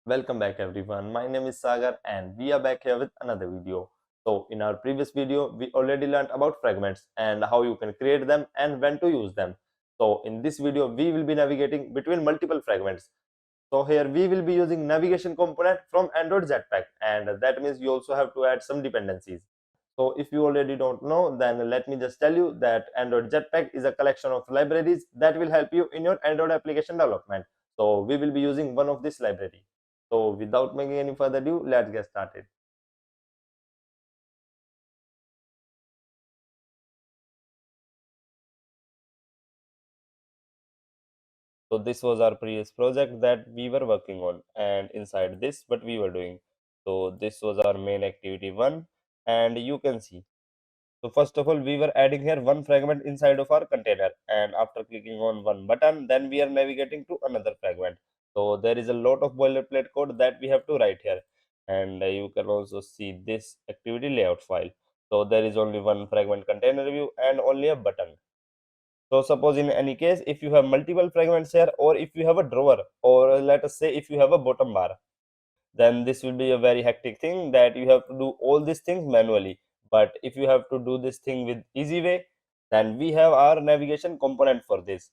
Welcome back everyone. My name is Sagar and we are back here with another video. So in our previous video, we already learned about fragments and how you can create them and when to use them. So in this video, we will be navigating between multiple fragments. So here we will be using navigation component from Android Jetpack, and that means you also have to add some dependencies. So if you already don't know, then let me just tell you that Android Jetpack is a collection of libraries that will help you in your Android application development. So we will be using one of this library. So without making any further ado, let's get started. So this was our previous project that we were working on, and inside this what we were doing. So this was our main activity one, and you can see. So first of all, we were adding here one fragment inside of our container, and after clicking on one button, then we are navigating to another fragment. So there is a lot of boilerplate code that we have to write here, and you can also see this activity layout file. So there is only one fragment container view and only a button. So suppose in any case, if you have multiple fragments here, or if you have a drawer, or let us say if you have a bottom bar, then this will be a very hectic thing that you have to do all these things manually. But if you have to do this thing with easy way, then we have our navigation component for this.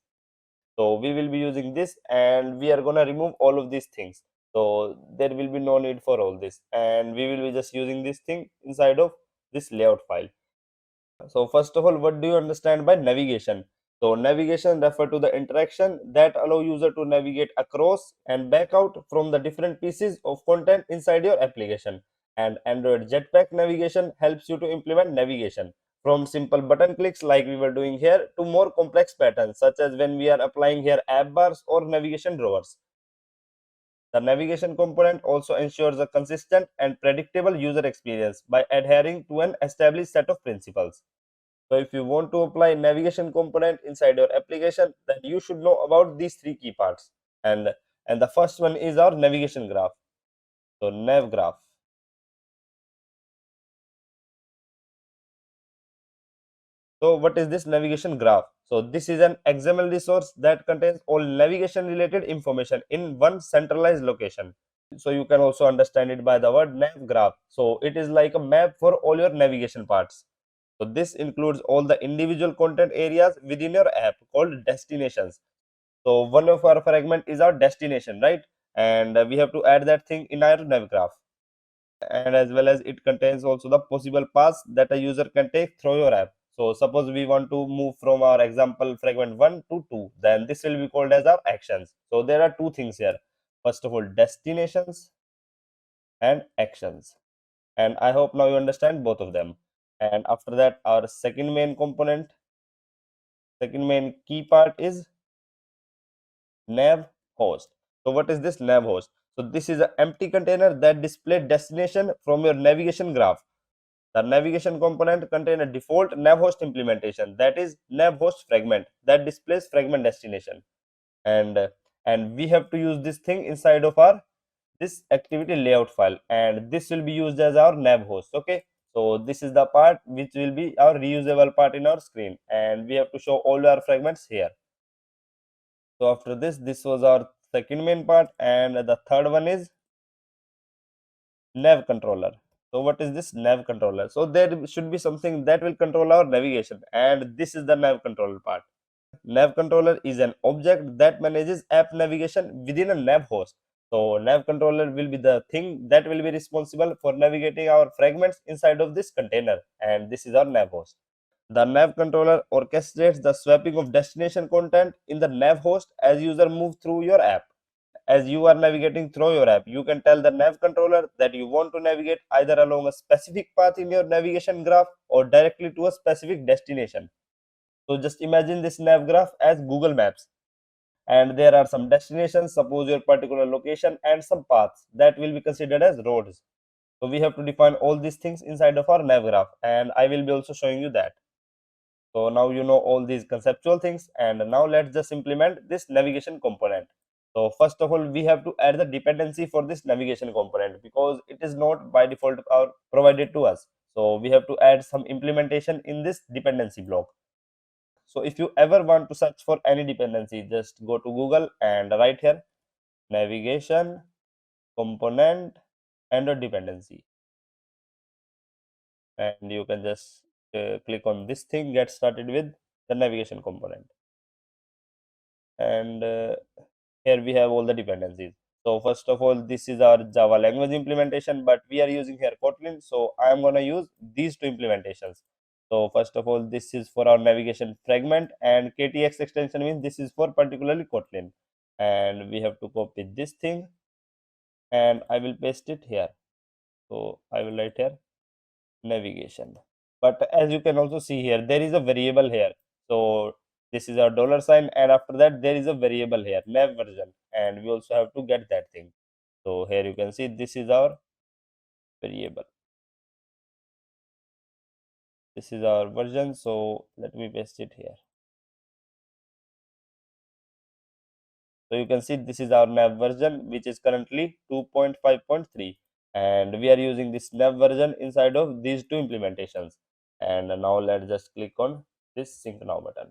So we will be using this and we are gonna remove all of these things. So there will be no need for all this, and we will be just using this thing inside of this layout file. So first of all, what do you understand by navigation? So navigation refer to the interaction that allow user to navigate across and back out from the different pieces of content inside your application. And Android Jetpack navigation helps you to implement navigation from simple button clicks like we were doing here to more complex patterns such as when we are applying here app bars or navigation drawers. The navigation component also ensures a consistent and predictable user experience by adhering to an established set of principles. So if you want to apply navigation component inside your application, then you should know about these three key parts. And the first one is our navigation graph. So nav graph. So what is this navigation graph? So this is an XML resource that contains all navigation related information in one centralized location. So you can also understand it by the word nav graph. So it is like a map for all your navigation parts. So this includes all the individual content areas within your app called destinations. So one of our fragment is our destination, right? And we have to add that thing in our nav graph. And as well as it contains also the possible paths that a user can take through your app. So suppose we want to move from our example fragment 1 to 2, then this will be called as our actions. So there are two things here. First of all, destinations and actions. And I hope now you understand both of them. And after that, our second main key part is nav host. So what is this nav host? So this is an empty container that displays destination from your navigation graph. The navigation component contains a default nav host implementation, that is nav host fragment that displays fragment destination. And and we have to use this thing inside of our this activity layout file, and this will be used as our nav host. Okay, so this is the part which will be our reusable part in our screen, and we have to show all our fragments here. So after this was our second main part, and the third one is nav controller. So what is this nav controller? So there should be something that will control our navigation, and this is the nav controller part. Nav controller is an object that manages app navigation within a nav host. So nav controller will be the thing that will be responsible for navigating our fragments inside of this container, and this is our nav host. The nav controller orchestrates the swapping of destination content in the nav host as user move through your app. As you are navigating through your app, you can tell the nav controller that you want to navigate either along a specific path in your navigation graph or directly to a specific destination. So just imagine this nav graph as Google Maps, and there are some destinations, suppose your particular location, and some paths that will be considered as roads. So we have to define all these things inside of our nav graph, and I will be also showing you that. So now you know all these conceptual things, and now let's just implement this navigation component. So first of all, we have to add the dependency for this navigation component because it is not by default or provided to us. So we have to add some implementation in this dependency block. So if you ever want to search for any dependency, just go to Google and write here navigation component and a dependency. And you can just click on this thing, get started with the navigation component. And here we have all the dependencies. So first of all, this is our Java language implementation, but we are using here Kotlin. So I am going to use these two implementations. So first of all, this is for our navigation fragment, and KTX extension means this is for particularly Kotlin. And we have to copy this thing, and I will paste it here. So I will write here navigation. But as you can also see here, there is a variable here. So this is our dollar sign, and after that there is a variable here, nav version, and we also have to get that thing. So here you can see this is our variable. This is our version. So let me paste it here. So you can see this is our nav version, which is currently 2.5.3, and we are using this nav version inside of these two implementations. And now let's just click on this sync now button.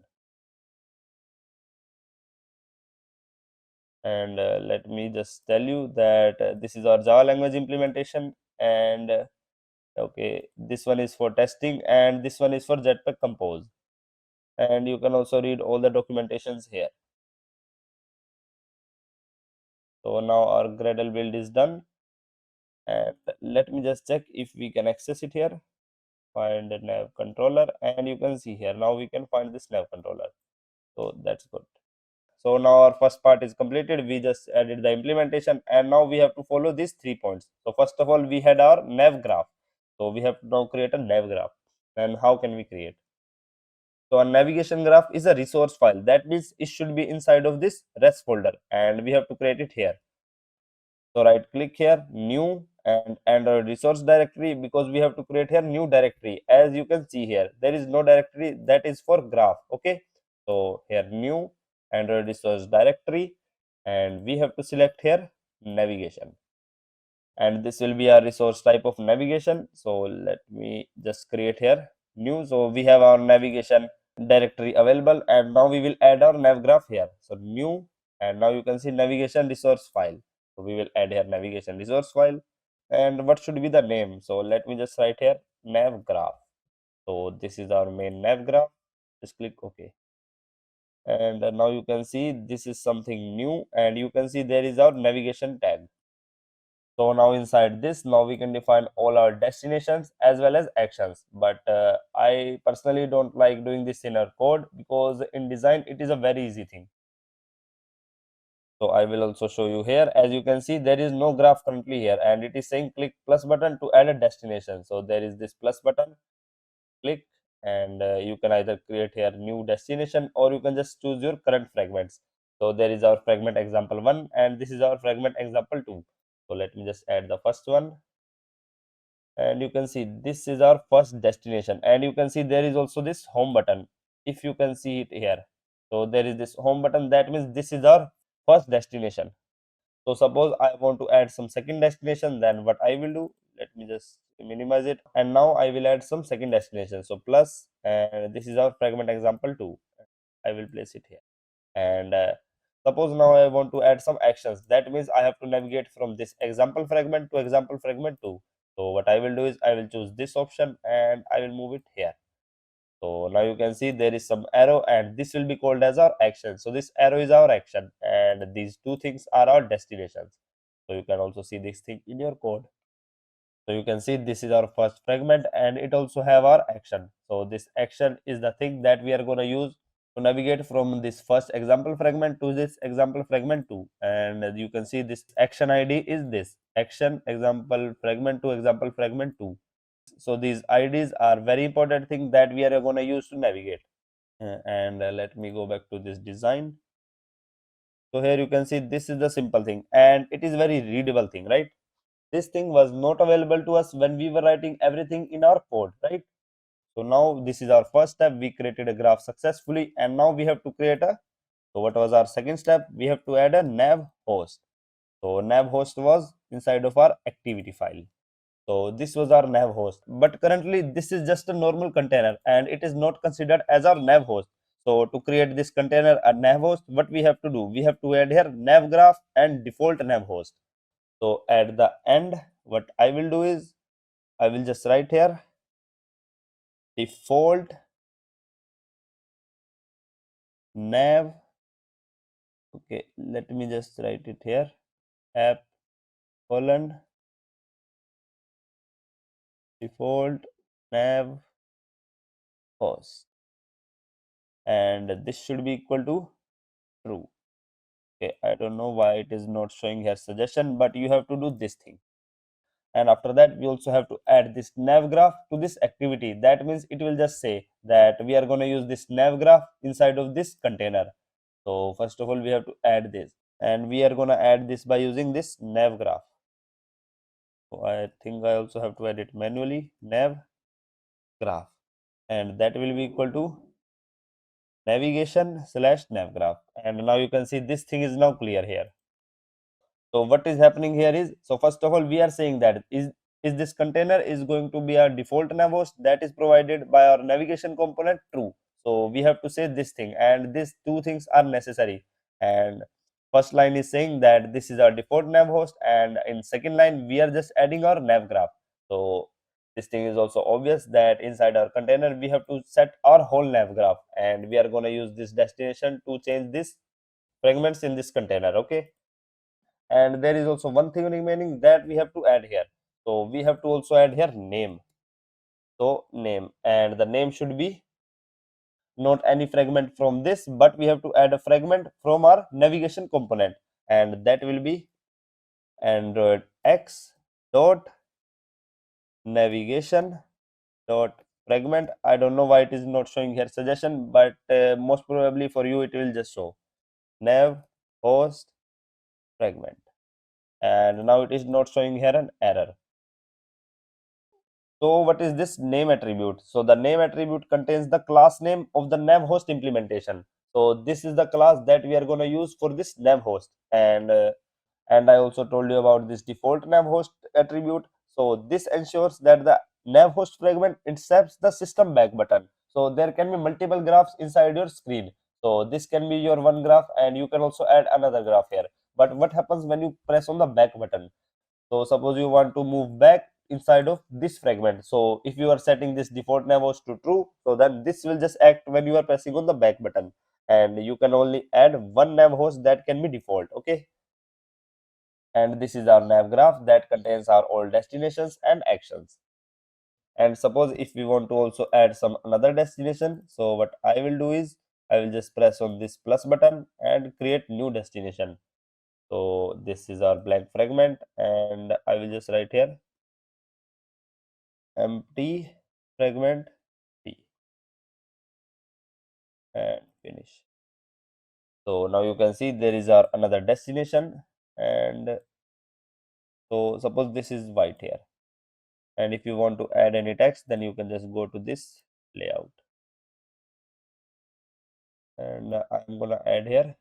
And let me just tell you that this is our Java language implementation, and okay, this one is for testing and this one is for Jetpack Compose, and you can also read all the documentations here. So now our Gradle build is done, and let me just check if we can access it here. Find the nav controller, and you can see here now we can find this nav controller. So that's good. So now our first part is completed. We just added the implementation, and now we have to follow these 3 points. So first of all, we had our nav graph. So we have to now create a nav graph. And how can we create? So a navigation graph is a resource file. That means it should be inside of this res folder, and we have to create it here. So right click here, new, and Android resource directory, because we have to create here new directory. As you can see here, there is no directory that is for graph. Okay. So here new Android resource directory, and we have to select here navigation, and this will be our resource type of navigation. So let me just create here new. So we have our navigation directory available, and now we will add our nav graph here. So new, and now you can see navigation resource file. So we will add here navigation resource file, and what should be the name? So let me just write here nav graph. So this is our main nav graph. Just click OK, and now you can see this is something new, and you can see there is our navigation tag. So now inside this, now we can define all our destinations as well as actions. But I personally don't like doing this in our code, because in design it is a very easy thing. So I will also show you here. As you can see, there is no graph currently here, and it is saying click plus button to add a destination. So there is this plus button, click, and you can either create here new destination, or you can just choose your current fragments. So there is our fragment example 1, and this is our fragment example 2. So let me just add the first one, and you can see this is our first destination, and you can see there is also this home button, if you can see it here. So there is this home button, that means this is our first destination. So suppose I want to add some second destination, then what I will do, let me just minimize it, and now I will add some second destination. So plus, and this is our fragment example 2. I will place it here, and suppose now I want to add some actions. That means I have to navigate from this example fragment to example fragment 2. So what I will do is I will choose this option, and I will move it here. So now you can see there is some arrow, and this will be called as our action. So this arrow is our action, and these two things are our destinations. So you can also see this thing in your code. So you can see this is our first fragment, and it also have our action. So this action is the thing that we are going to use to navigate from this first example fragment to this example fragment 2. And as you can see, this action ID is this action example fragment to example fragment 2. So these IDs are very important thing that we are going to use to navigate. And let me go back to this design. So here you can see this is the simple thing, and it is very readable thing, right? This thing was not available to us when we were writing everything in our code, right? So now this is our first step. We created a graph successfully, and now we have to create a, so what was our second step? We have to add a nav host. So nav host was inside of our activity file. So this was our nav host, but currently this is just a normal container, and it is not considered as our nav host. So to create this container a nav host, what we have to do? We have to add here nav graph and default nav host. So at the end, what I will do is I will just write here default nav. Okay, let me just write it here, app colon default nav host, and this should be equal to true. Okay, I don't know why it is not showing here suggestion, but you have to do this thing. And after that, we also have to add this nav graph to this activity. That means it will just say that we are going to use this nav graph inside of this container. So first of all, we have to add this, and we are going to add this by using this nav graph. So I think I also have to add it manually, nav graph, and that will be equal to navigation slash nav graph. And now you can see this thing is now clear here. So what is happening here is, so first of all, we are saying that is this container is going to be a default nav host that is provided by our navigation component true. So we have to say this thing, and these two things are necessary. And first line is saying that this is our default nav host, and in second line we are just adding our nav graph. So this thing is also obvious that inside our container we have to set our whole nav graph, and we are going to use this destination to change this fragments in this container. Okay, and there is also one thing remaining that we have to add here. So we have to also add here name. So name, and the name should be not any fragment from this, but we have to add a fragment from our navigation component, and that will be Android X dot navigation dot fragment. I don't know why it is not showing here suggestion, but most probably for you it will just show nav host fragment, and now it is not showing here an error. So what is this name attribute? So the name attribute contains the class name of the nav host implementation. So this is the class that we are going to use for this nav host. And I also told you about this default nav host attribute. So this ensures that the nav host fragment accepts the system back button. So there can be multiple graphs inside your screen. So this can be your one graph, and you can also add another graph here. But what happens when you press on the back button? So suppose you want to move back inside of this fragment. So if you are setting this default nav host to true, so then this will just act when you are pressing on the back button. And you can only add one nav host that can be default. Okay. And this is our nav graph that contains our all destinations and actions. And suppose if we want to also add some another destination, so what I will do is I will just press on this plus button and create new destination. So this is our blank fragment, and I will just write here empty fragment t and finish. So now you can see there is our another destination, and so suppose this is white here, and if you want to add any text, then you can just go to this layout, and I'm gonna add here.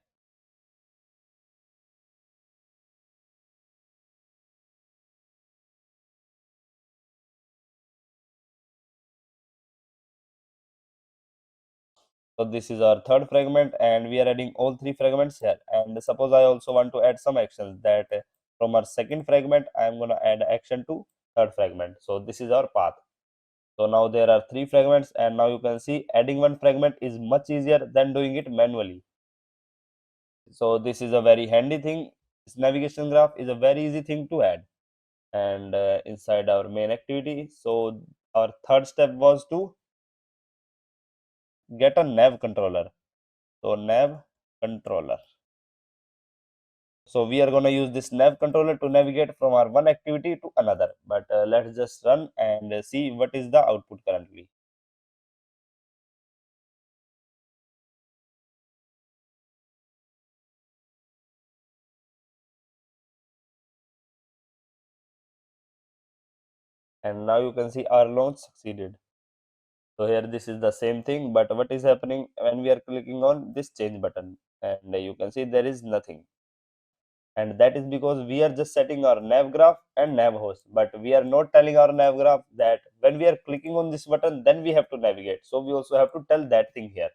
So this is our third fragment, and we are adding all three fragments here. And suppose I also want to add some actions that from our second fragment, I'm going to add action to third fragment. So this is our path. So now there are three fragments, and now you can see adding one fragment is much easier than doing it manually. So this is a very handy thing. This navigation graph is a very easy thing to add. And inside our main activity, so our third step was to get a nav controller. So nav controller. So we are going to use this nav controller to navigate from our one activity to another. But let's just run and see what is the output currently. And now you can see our launch succeeded. So here this is the same thing, but what is happening when we are clicking on this change button? And you can see there is nothing. And that is because we are just setting our nav graph and nav host, but we are not telling our nav graph that when we are clicking on this button, then we have to navigate. So we also have to tell that thing here.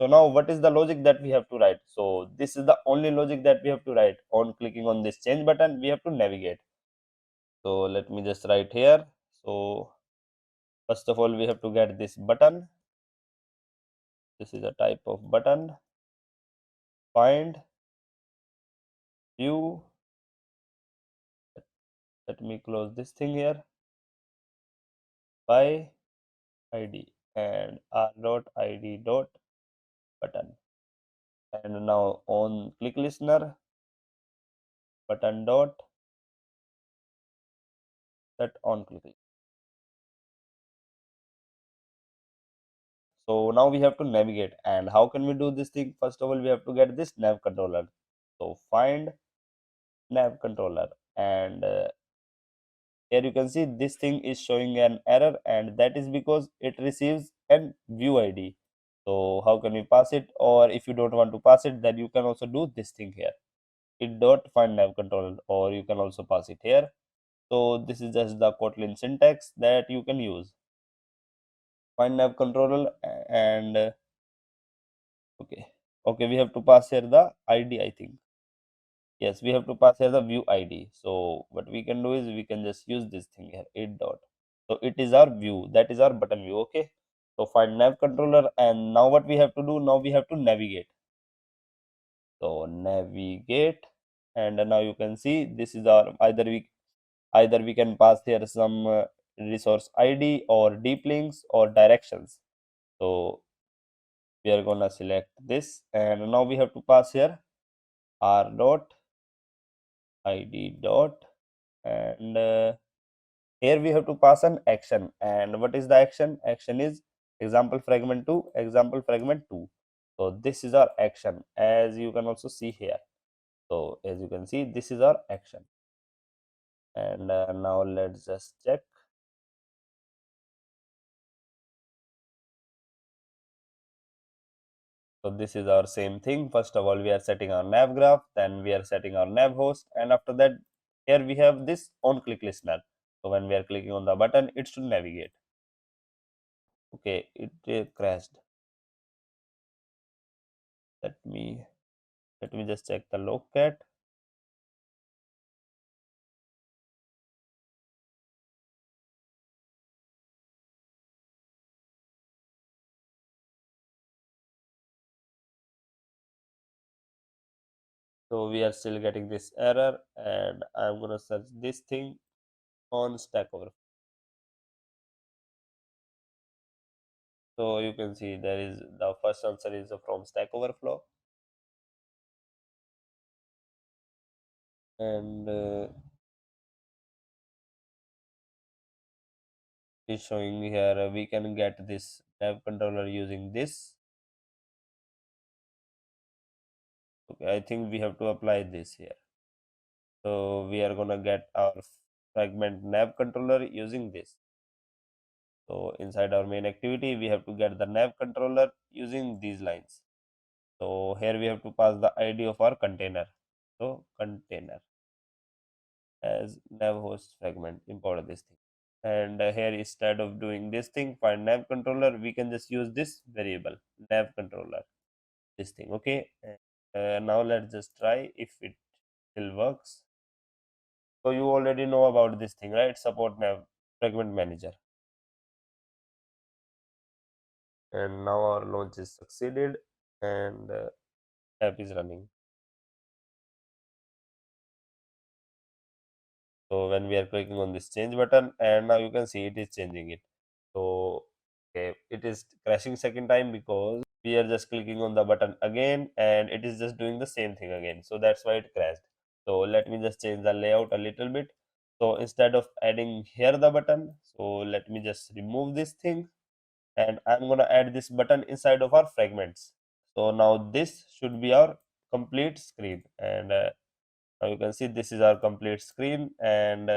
So now what is the logic that we have to write? So this is the only logic that we have to write. On clicking on this change button, we have to navigate. So let me just write here. So first of all, we have to get this button. This is a type of button. Find view. Let me close this thing here. By id and r dot id dot button. And now on click listener button dot set on click. So now we have to navigate. And how can we do this thing? First of all, we have to get this nav controller. So find nav controller, and here you can see this thing is showing an error, and that is because it receives an view ID. So how can we pass it? Or if you don't want to pass it, then you can also do this thing here. It dot find nav controller, or you can also pass it here. So this is just the Kotlin syntax that you can use. Find nav controller and okay, okay, we have to pass here the ID, I think. Yes, we have to pass here the view ID. So what we can do is we can just use this thing here, it dot. So it is our view, that is our button view. Okay. So find nav controller, and now what we have to do? Now we have to navigate. So navigate, and now you can see this is our either we can pass here some resource ID or deep links or directions. So we are gonna select this, and now we have to pass here r dot id dot, and here we have to pass an action. And what is the action? Action is example fragment 2, example fragment 2. So this is our action, as you can also see here. So as you can see, this is our action. And now let's just check. So this is our same thing. First of all, we are setting our nav graph, then we are setting our nav host, and after that, here we have this on click listener. So when we are clicking on the button, it should navigate. Okay, it crashed. Let me just check the logcat. So we are still getting this error, and I'm gonna search this thing on Stack Overflow. So you can see there is the first answer is from Stack Overflow, and is showing here we can get this nav controller using this. Okay, I think we have to apply this here. So we are gonna get our fragment nav controller using this. So inside our main activity, we have to get the nav controller using these lines. So here we have to pass the ID of our container. So container as nav host fragment, import this thing. And here instead of doing this thing, find nav controller, we can just use this variable nav controller, this thing. Okay. Now let's just try if it still works. So you already know about this thing, right? Support nav fragment manager. And now our launch is succeeded, and app is running. So when we are clicking on this change button, and now you can see it is changing it. So okay, it is crashing second time because we are just clicking on the button again, and it is just doing the same thing again. So that's why it crashed. So let me just change the layout a little bit. So instead of adding here the button, so let me just remove this thing, and I'm gonna add this button inside of our fragments. So now this should be our complete screen, and now you can see this is our complete screen, and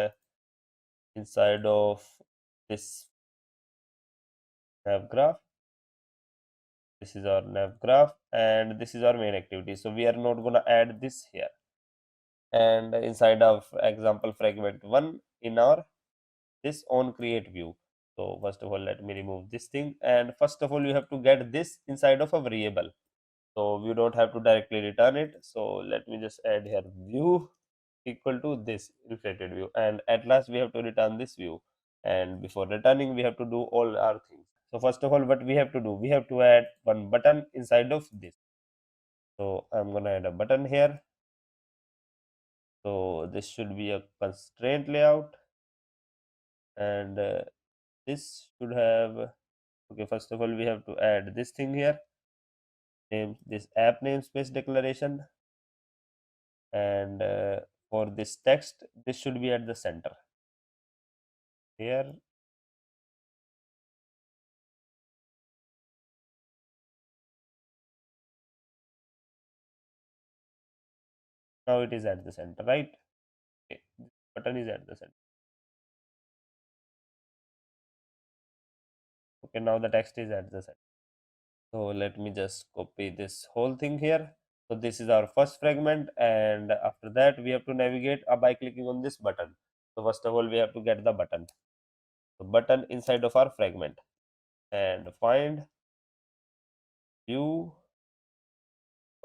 inside of this nav graph, this is our nav graph, and this is our main activity. So we are not going to add this here. And inside of example fragment 1 in our this on create view, So first of all, let me remove this thing. And first of all, you have to get this inside of a variable. So you don't have to directly return it. So let me just add here view equal to this inflated view. And at last, we have to return this view. And before returning, we have to do all our things. So first of all, what we have to do, we have to add one button inside of this. So I'm going to add a button here. So this should be a constraint layout. And this should have, okay, first of all, we have to add this thing here. Name this app namespace declaration. And for this text, this should be at the center. Here, now it is at the center, right? Okay, this button is at the center. Okay, now the text is at the center. So let me just copy this whole thing here. So this is our first fragment, and after that we have to navigate by clicking on this button. So first of all, we have to get the button. The button inside of our fragment, and find view.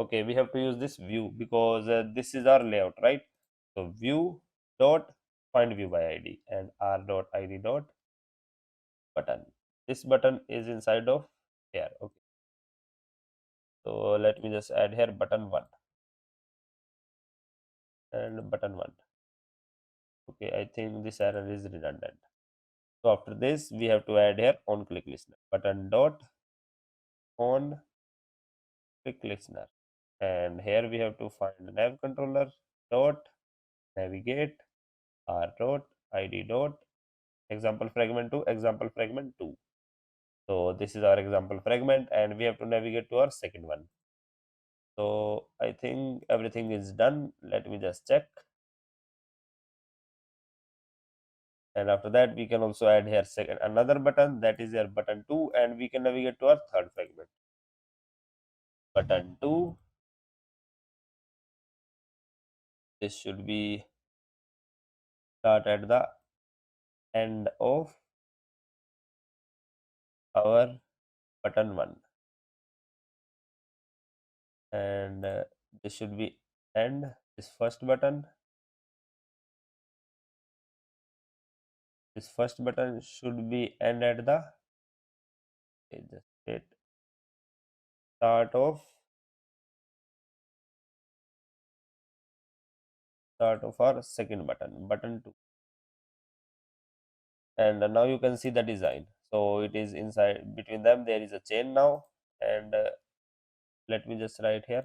Okay, we have to use this view because this is our layout, right? So view dot find view by id and r dot id dot button. This button is inside of here. Okay, so let me just add here button 1 and button 1. Okay, I think this error is redundant. So after this, we have to add here on click listener button dot on click listener, and here we have to find nav controller dot navigate r dot id dot example fragment to example fragment 2. So this is our example fragment, and we have to navigate to our second one. So I think everything is done. Let me just check. And after that, we can also add here second another button, that is here button 2, and we can navigate to our third fragment. Button 2, this should be start at the end of our button 1, and this should be end this first button. This first button should be end at the just it start of our second button, button 2. And now you can see the design. So it is inside between them there is a chain now, and let me just write here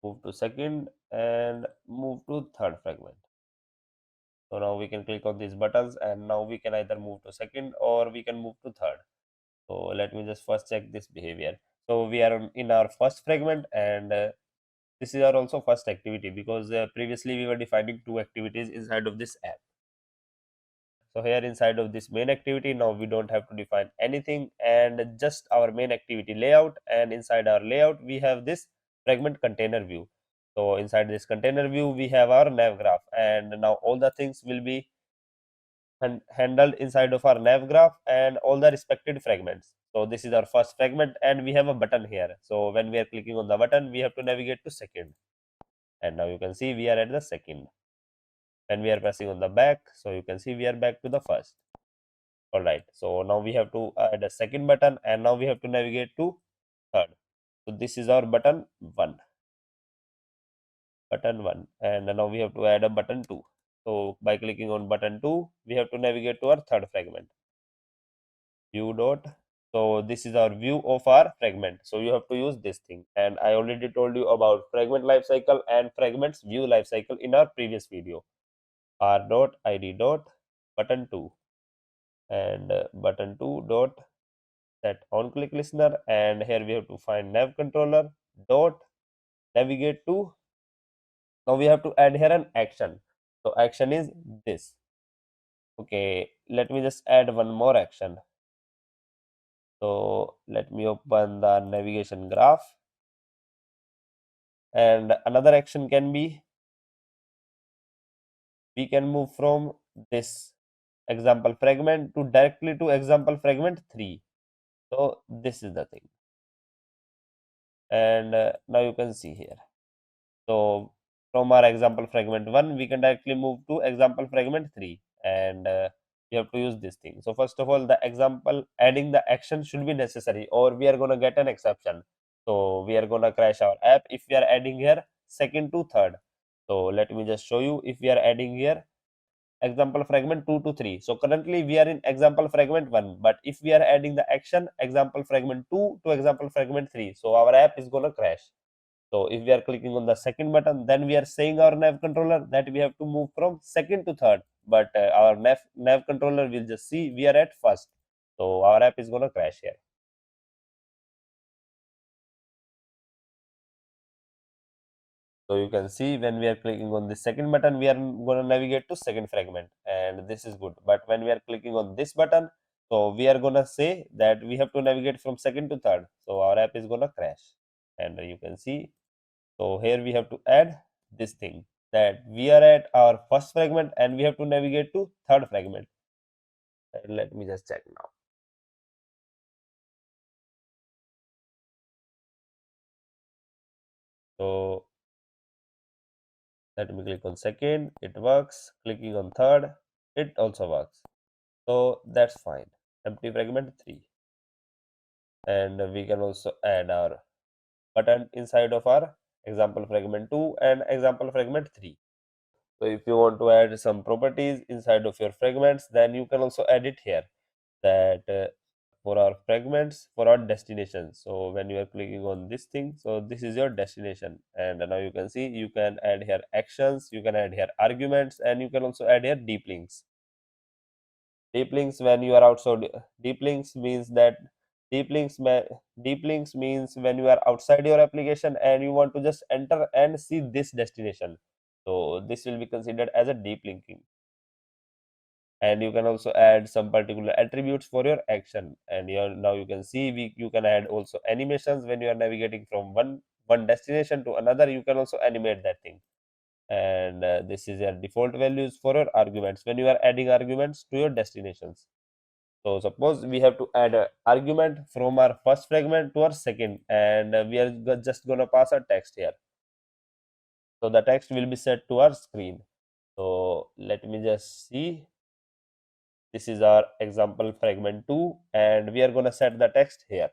move to second and move to third fragment. So now we can click on these buttons, and now we can either move to second or we can move to third. So let me just first check this behavior. So we are in our first fragment, and this is our also first activity because previously we were defining two activities inside of this app. So here inside of this main activity, now we don't have to define anything and just our main activity layout, and inside our layout we have this fragment container view. So inside this container view we have our nav graph, and now all the things will be handled inside of our nav graph and all the respected fragments. So this is our first fragment, and we have a button here. So when we are clicking on the button, we have to navigate to second, and now you can see we are at the second. When we are pressing on the back, so you can see we are back to the first. All right, so now we have to add a second button, and now we have to navigate to third. So this is our button 1, and now we have to add a button 2. So by clicking on button 2, we have to navigate to our third fragment, view dot. So this is our view of our fragment. So you have to use this thing, and I already told you about fragment lifecycle and fragments view lifecycle in our previous video. R dot id dot button 2 and button 2 dot set on click listener, and here we have to find nav controller dot navigate to. Now we have to add here an action. So action is this. Okay, let me just add one more action. So let me open the navigation graph, and another action can be we can move from this example fragment to directly to example fragment 3. So this is the thing. And now you can see here. So from our example fragment 1, we can directly move to example fragment 3, and we have to use this thing. So first of all, the example adding the action should be necessary, or we are going to get an exception. So we are going to crash our app if we are adding here second to third. So let me just show you. If we are adding here example fragment 2 to 3, so currently we are in example fragment 1, but if we are adding the action example fragment 2 to example fragment 3, so our app is going to crash. So if we are clicking on the second button, then we are saying our nav controller that we have to move from second to third, but our nav controller will just see we are at first. So our app is going to crash here. So you can see when we are clicking on the second button, we are going to navigate to second fragment, and this is good. But when we are clicking on this button, so we are going to say that we have to navigate from second to third. So our app is going to crash, and you can see. So here we have to add this thing that we are at our first fragment and we have to navigate to third fragment. And let me just check now. So let me click on second, it works. Clicking on third, it also works. So that's fine. Empty fragment 3. And we can also add our button inside of our example fragment 2 and example fragment 3. So if you want to add some properties inside of your fragments, then you can also add it here. That for our fragments for our destination. So when you are clicking on this thing, so this is your destination, and now you can see you can add here actions, you can add here arguments, and you can also add here deep links. Deep links when you are outside. Deep links means that deep links means when you are outside your application and you want to just enter and see this destination. So this will be considered as a deep linking. And you can also add some particular attributes for your action, and now you can see you can add also animations when you are navigating from one destination to another. You can also animate that thing, and this is your default values for your arguments when you are adding arguments to your destinations. So suppose we have to add an argument from our first fragment to our second, and we are just going to pass a text here. So the text will be set to our screen. So let me just see. This is our example fragment 2, and we are going to set the text here.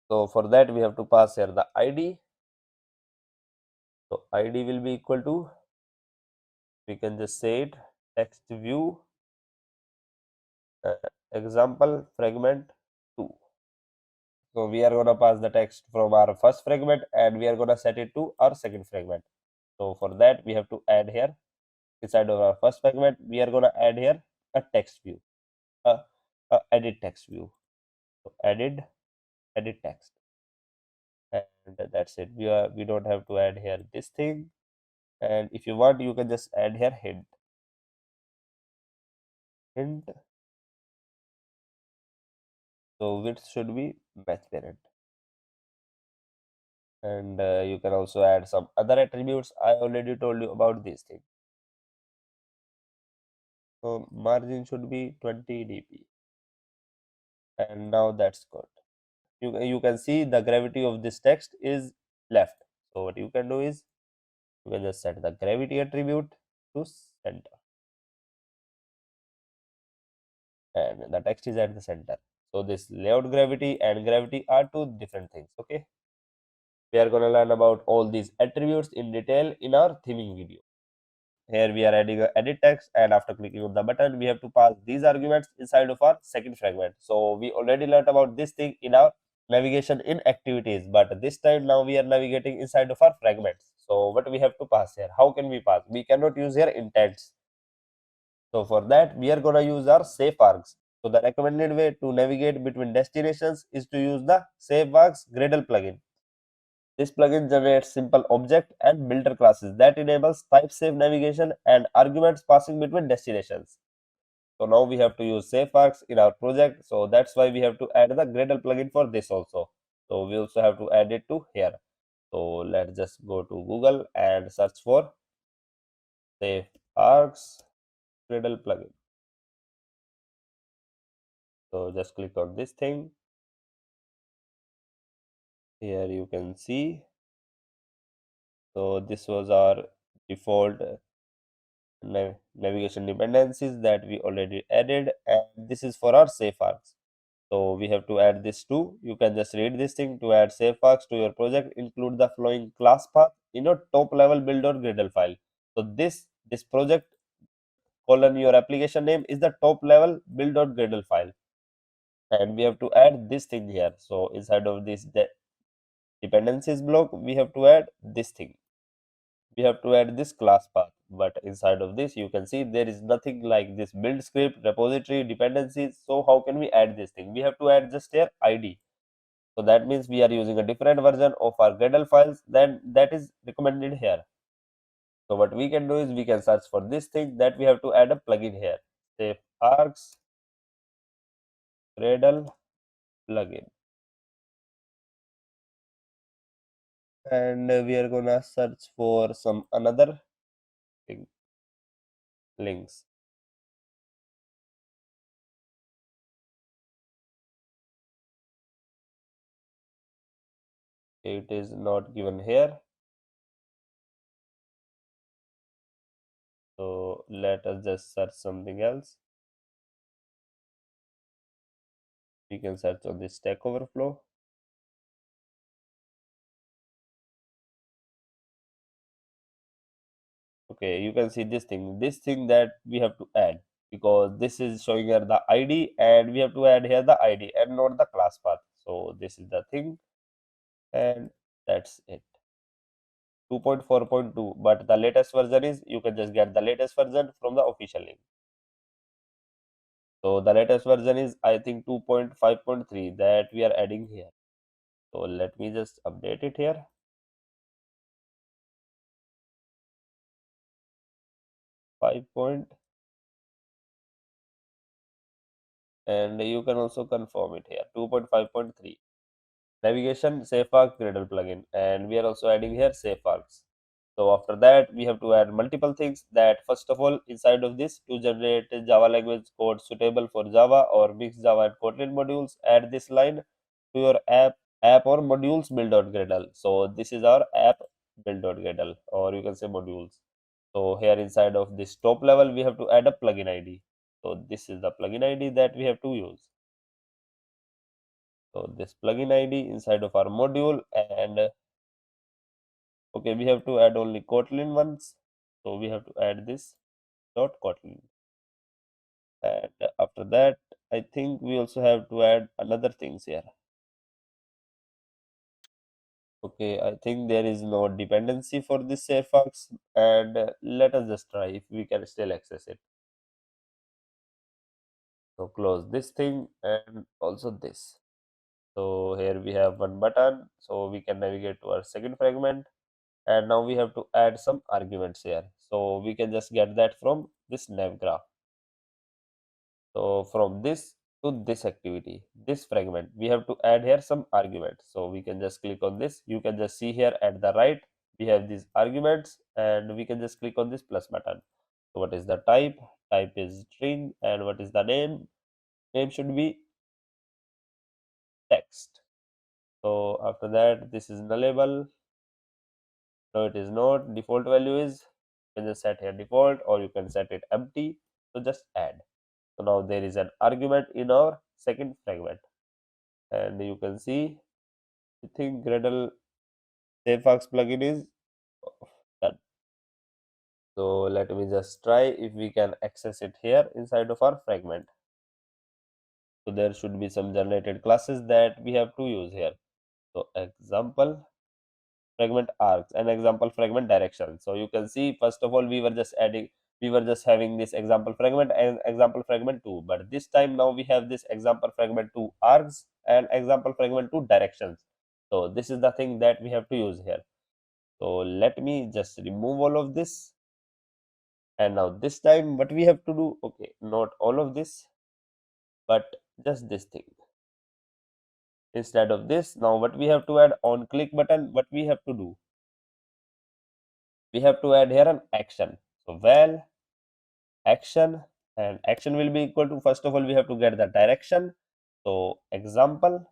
So for that we have to pass here the id. So id will be equal to, we can just say it, text view uh, example fragment 2. So we are going to pass the text from our first fragment and we are going to set it to our second fragment. So for that we have to add here inside of our first fragment, we are going to add here a text view, a, edit text view. So edit text, and that's it. We don't have to add here this thing, and if you want you can just add here hint. So width should be match parent, and you can also add some other attributes. I already told you about this thing. So margin should be 20 dp, and now that's good. You can see the gravity of this text is left. So what you can do is you can just set the gravity attribute to center, and the text is at the center. So this layout gravity and gravity are two different things. Okay, we are going to learn about all these attributes in detail in our theming video. Here we are adding a edit text, and after clicking on the button we have to pass these arguments inside of our second fragment. So we already learned about this thing in our navigation in activities, but this time now we are navigating inside of our fragments. So what we have to pass here, how can we pass? We cannot use here intents. So for that we are going to use our Safeargs. So the recommended way to navigate between destinations is to use the Safeargs Gradle plugin. This plugin generates simple object and builder classes that enables type safe navigation and arguments passing between destinations. So now we have to use Safeargs in our project. So that's why we have to add the Gradle plugin for this also. So we also have to add it to here. So let's just go to Google and search for Safe Arcs Gradle plugin. So just click on this thing. Here you can see. So this was our default navigation dependencies that we already added, and this is for our Safeargs. So we have to add this too. You can just read this thing. To add Safeargs to your project, include the following class path in your top level build or Gradle file. So this project colon your application name is the top level build or Gradle file, and we have to add this thing here. So inside of this dependencies block, we have to add this thing. We have to add this class path, but inside of this you can see there is nothing like this build script repository dependencies. So how can we add this thing? We have to add just their id. So that means we are using a different version of our Gradle files than that is recommended here. So what we can do is we can search for this thing that we have to add a plugin here. Safeargs Gradle plugin, and we are gonna search for some another thing, links. It is not given here. So let us just search something else. We can search on this Stack Overflow. Okay, you can see this thing that we have to add, because this is showing here the ID and we have to add here the ID and not the class path. So this is the thing, and that's it. 2.4.2, but the latest version is, you can just get the latest version from the official link. So the latest version is I think 2.5.3 that we are adding here. So let me just update it here. 5 point, and you can also confirm it here, 2.5.3. Navigation Safeargs Gradle plugin, and we are also adding here Safeargs. So after that we have to add multiple things. That first of all, inside of this, to generate Java language code suitable for Java or mixed Java and Kotlin modules, add this line to your app or modules build.gradle. So this is our app build.gradle, or you can say modules. So here inside of this top level we have to add a plugin ID. So this is the plugin ID that we have to use. So this plugin ID inside of our module, and okay, we have to add only Kotlin ones. So we have to add this dot Kotlin, and after that I think we also have to add another things here. Okay, I think there is no dependency for this Safeargs, and let us just try if we can still access it. So close this thing and also this. So here we have one button, so we can navigate to our second fragment, and now we have to add some arguments here. So we can just get that from this nav graph. So from this to this activity, this fragment, we have to add here some arguments. So we can just click on this. You can just see here at the right, we have these arguments, and we can just click on this plus button. So what is the type? Type is string, and what is the name? Name should be text. So after that, this is nullable. No, it is not. Default value is, you can just set here default, or you can set it empty. So just add. So now there is an argument in our second fragment, and you can see, I think Gradle Safeargs plugin is done. So let me just try if we can access it here inside of our fragment. So there should be some generated classes that we have to use here. So example fragment arcs and example fragment direction. So you can see, first of all, we were just having this example fragment and example fragment 2, but this time now we have this example fragment 2 arcs and example fragment 2 directions. So this is the thing that we have to use here. So let me just remove all of this, and now this time what we have to do, okay, not all of this, but just this thing. Instead of this, now what we have to add, on click button, what we have to do, we have to add here an action. So val action, and action will be equal to, first of all, we have to get the direction. So example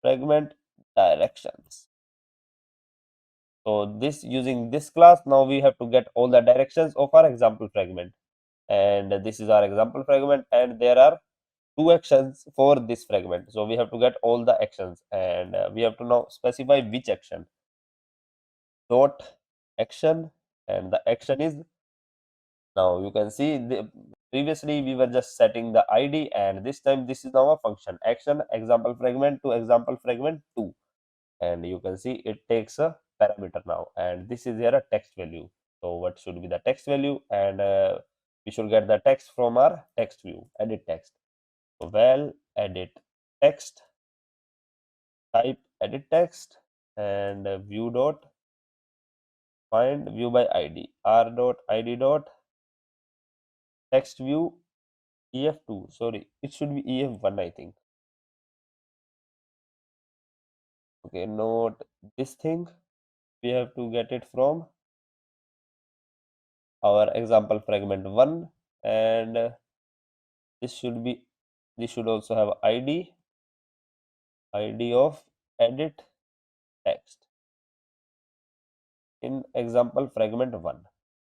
fragment directions. So this, using this class, now we have to get all the directions of our example fragment, and this is our example fragment, and there are two actions for this fragment. So we have to get all the actions, and we have to now specify which action. Dot action, and the action is, now you can see previously we were just setting the id, and this time this is now a function action example fragment to example fragment 2, and you can see it takes a parameter now, and this is here a text value. So what should be the text value? And we should get the text from our text view, edit text. So well, edit text, type edit text, and view dot find view by id, r dot id dot text view ef2, sorry, it should be ef1, I think. Okay, note this thing, we have to get it from our example fragment 1, and this should be, this should also have id of edit text in example fragment 1.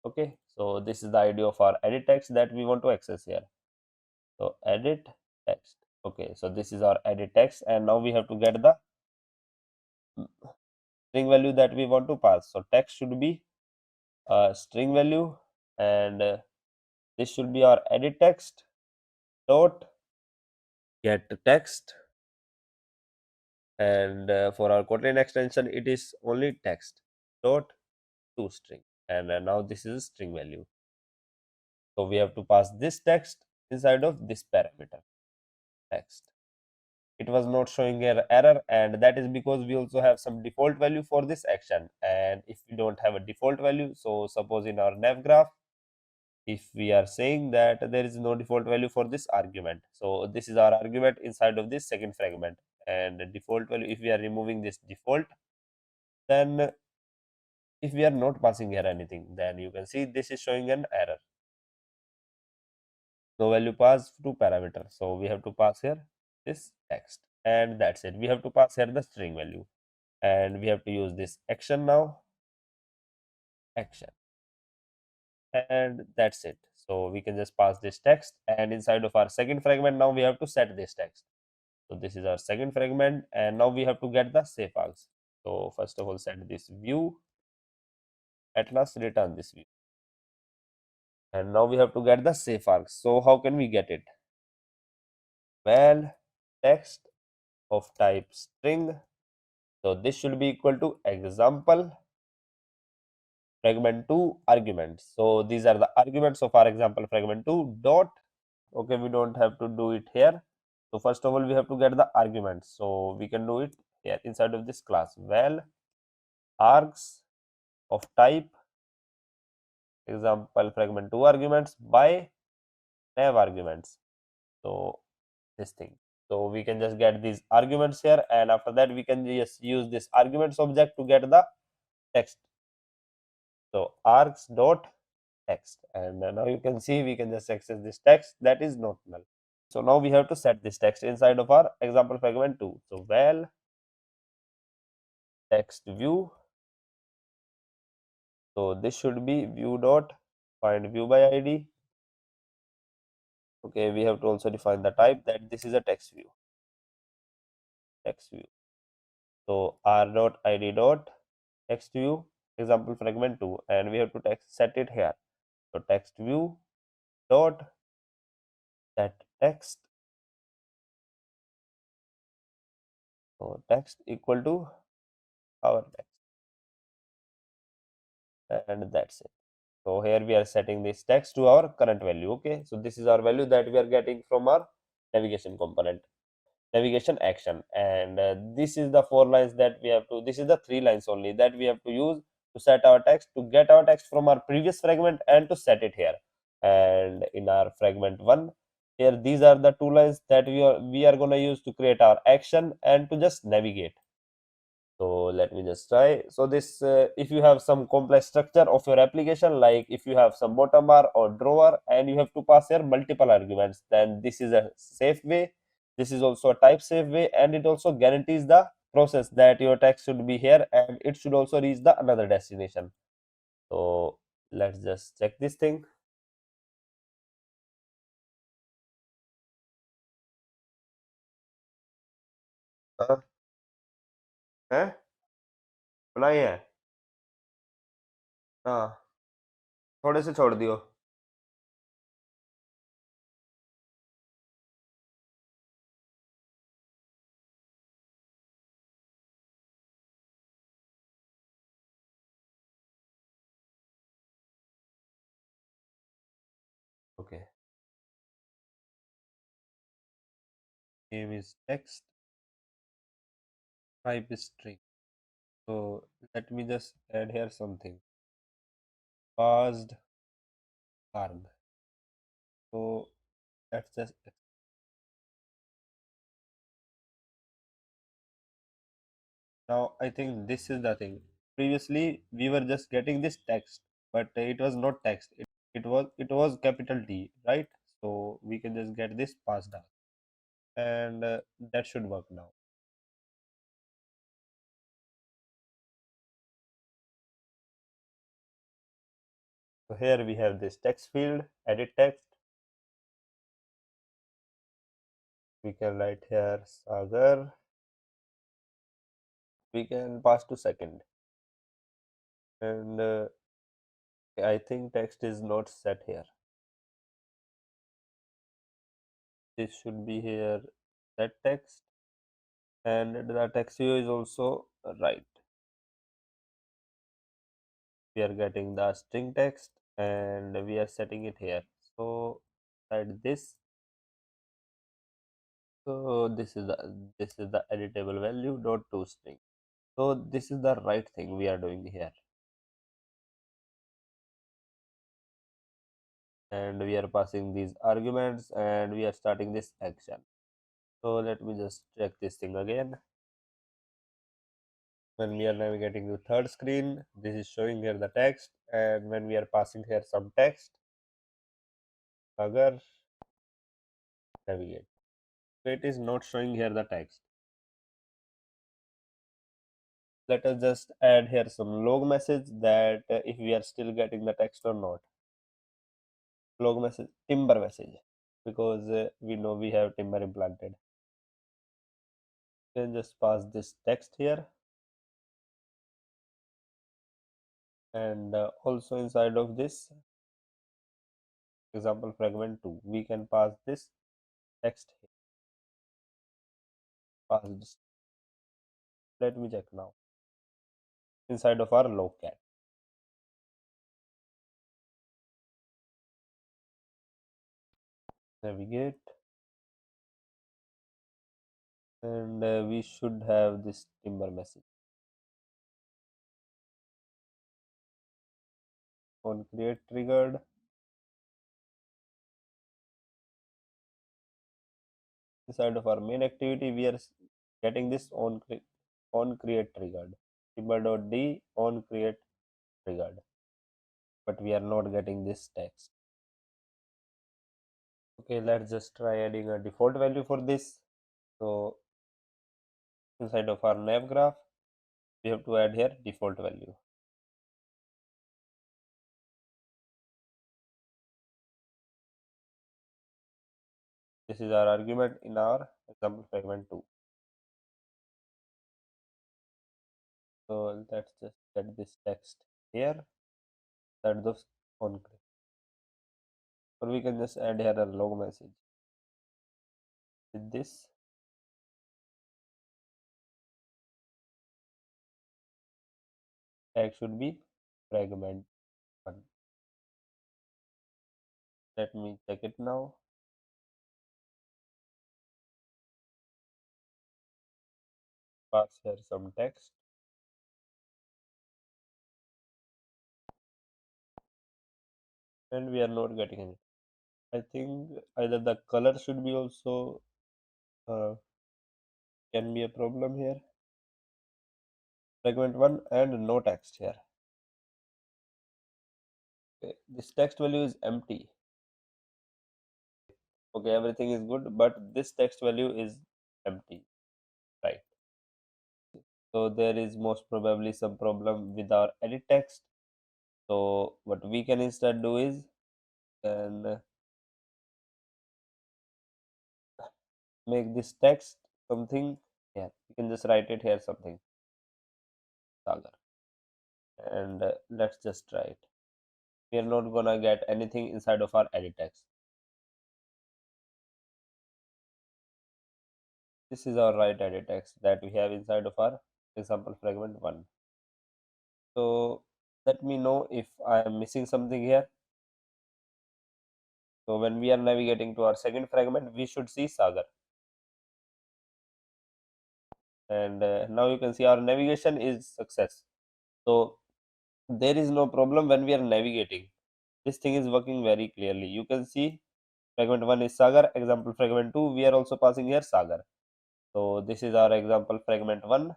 Okay, so this is the id of our edit text that we want to access here. So edit text. Okay, so this is our edit text, and now we have to get the string value that we want to pass. So text should be a string value, and this should be our edit text dot get text, and for our Kotlin extension it is only text dot to string, and now this is a string value. So we have to pass this text inside of this parameter text. It was not showing an error, and that is because we also have some default value for this action, and if we don't have a default value, so suppose in our nav graph, if we are saying that there is no default value for this argument, so this is our argument inside of this second fragment, and the default value, if we are removing this default, then if we are not passing here anything, then you can see this is showing an error, no value passed to parameter. So we have to pass here this text, and that's it. We have to pass here the string value, and we have to use this action now, action, and that's it. So we can just pass this text, and inside of our second fragment, now we have to set this text. So this is our second fragment, and now we have to get the Safeargs. So first of all, set this view, at last return this view, and now we have to get the Safeargs. So how can we get it? Well, text of type string. So this should be equal to example fragment 2 arguments. So these are the arguments of our example fragment 2 dot. Okay, we don't have to do it here. So first of all, we have to get the arguments. So we can do it here inside of this class. Well, args of type example fragment 2 arguments by nav arguments. So this thing. So we can just get these arguments here, and after that we can just use this arguments object to get the text. So args dot text, and now you can see we can just access this text that is not null. So now we have to set this text inside of our example fragment 2. So well, text view. So this should be view dot find view by id. Okay, we have to also define the type that this is a text view. Text view. So r dot id dot text view example fragment 2, and we have to set it here. So text view dot set text. So text equal to our text, and that's it. So here we are setting this text to our current value. Okay, so this is our value that we are getting from our navigation component, navigation action, and this is the 4 lines that we have to, this is the 3 lines only that we have to use to set our text, to get our text from our previous fragment and to set it here. And in our fragment 1 here, these are the 2 lines that we are going to use to create our action and to just navigate. So let me just try. So this, if you have some complex structure of your application, like if you have some bottom bar or drawer and you have to pass here multiple arguments, then this is a safe way. This is also a type safe way, and it also guarantees the process that your text should be here and it should also reach the another destination. So let's just check this thing. हाँ है बनाई है हाँ थोड़े से छोड़ दियो okay name is text type is string so let me just add here something parsed arg so let's just now I think this is the thing previously we were just getting this text but it was not text it was capital T right so we can just get this passed down and that should work now. So here we have this text field edit text we can write here sagar we can pass to second and I think text is not set here this should be here set text and the text view is also right we are getting the string text and we are setting it here so at this so this is the editable value dot to string so this is the right thing we are doing here and we are passing these arguments and we are starting this action so let me just check this thing again when we are navigating to third screen this is showing here the text and when we are passing here some text agar navigate so it is not showing here the text let us just add here some log message that if we are still getting the text or not log message timber message because we know we have timber implanted then just pass this text here and also inside of this example fragment 2 we can pass this text here. Pass this let me check now inside of our logcat navigate and we should have this timber message on create triggered inside of our main activity we are getting this on create triggered timber.d on create triggered but we are not getting this text okay let's just try adding a default value for this so inside of our nav graph we have to add here default value this is our argument in our example fragment 2 so let's just set this text here that those on click or we can just add here a log message with this tag should be fragment 1 let me check it now pass here some text and we are not getting any I think either the color should be also uh, can be a problem here fragment 1 and no text here. Okay. This text value is empty. Okay, everything is good, but this text value is empty, right? So there is most probably some problem with our edit text. So what we can instead do is, and make this text something here. You can just write it here something Sagar, and let's just try it. We are not gonna get anything inside of our edit text. This is our right edit text that we have inside of our example fragment 1. So let me know if I am missing something here. So when we are navigating to our second fragment, we should see Sagar. And now you can see our navigation is success. So there is no problem when we are navigating. This thing is working very clearly. You can see fragment 1 is Sagar, example fragment 2, we are also passing here Sagar. So this is our example fragment 1,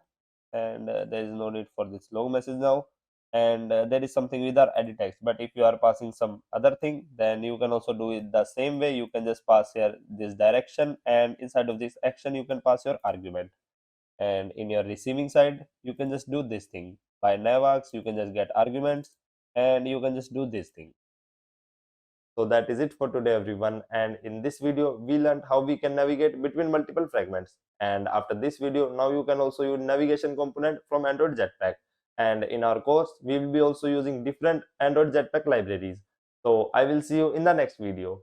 and there is no need for this long message now. And there is something with our edit text, but if you are passing some other thing, then you can also do it the same way. You can just pass here this direction, and inside of this action you can pass your argument. And in your receiving side, you can just do this thing by navax. You can just get arguments, and you can just do this thing. So that is it for today, everyone. And in this video, we learned how we can navigate between multiple fragments. And after this video, now you can also use navigation component from Android Jetpack. And in our course, we will be also using different Android Jetpack libraries. So I will see you in the next video.